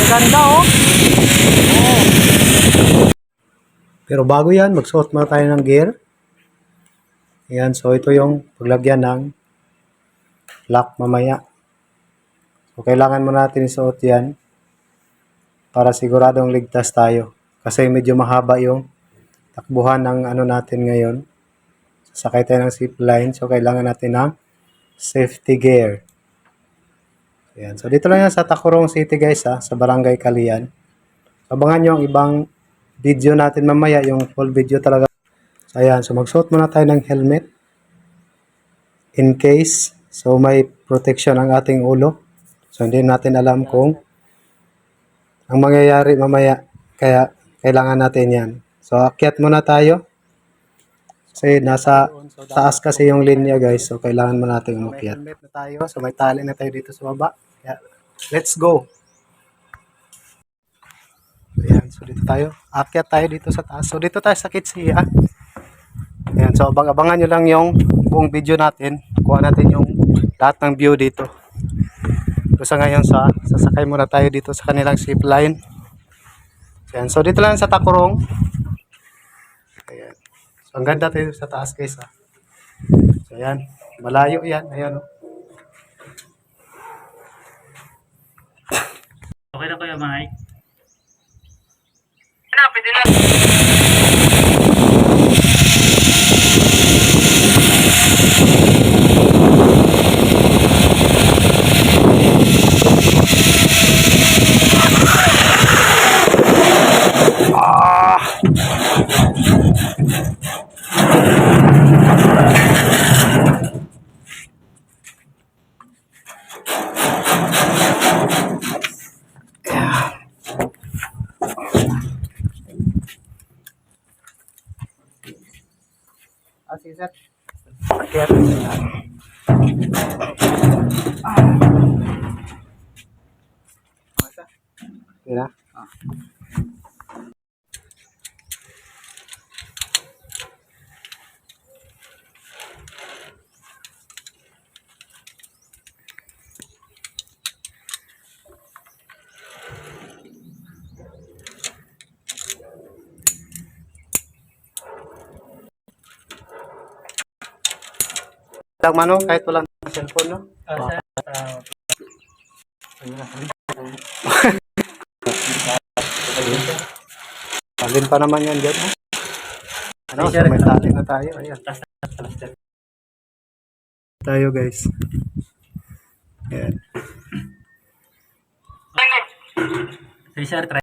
ganda oh. Oh. Pero bago yan, magsuot muna tayo ng gear. Ayan, so ito yung paglagyan ng lock mamaya. So kailangan muna natin isuot yan para siguradong ligtas tayo. Kasi medyo mahaba yung takbuhan ng ano natin ngayon. Sasakay tayo ng zipline, so kailangan natin ng safety gear. Ayan. So dito lang yan sa Tacurong City guys ha, sa Barangay Calian. Abangan nyo ang ibang video natin mamaya, yung full video talaga. So ayan, so magsuot muna tayo ng helmet. In case, so may protection ang ating ulo. So hindi natin alam kung ang mangyayari mamaya, kaya kailangan natin yan. So akyat muna tayo. Kasi nasa taas kasi yung linya guys, so kailangan mo natin umakyat. May helmet na tayo, so may tali na tayo dito sa baba. Yeah. Let's go! Ayan, so dito tayo. Akyat tayo dito sa taas. So dito tayo sa Kitsia. Ayan, so abangan nyo lang yung buong video natin. Kuha natin yung lahat ng view dito. So sa ngayon, sasakay muna tayo dito sa kanilang zipline. Ayan, so dito lang sa Tacurong. Ayan. So ang ganda tayo sa taas guys ha. So ayan, malayo yan. Ayan o. Okay na kayo, Mike? Pwede na. Sige sir. Akyat. Okay na? Lang mano, kahit walang cellphone, no? Alin pa naman yan dyan, no? Ano, so may tali na tayo. Ayan. Tayo, guys. Ayan. Sir, try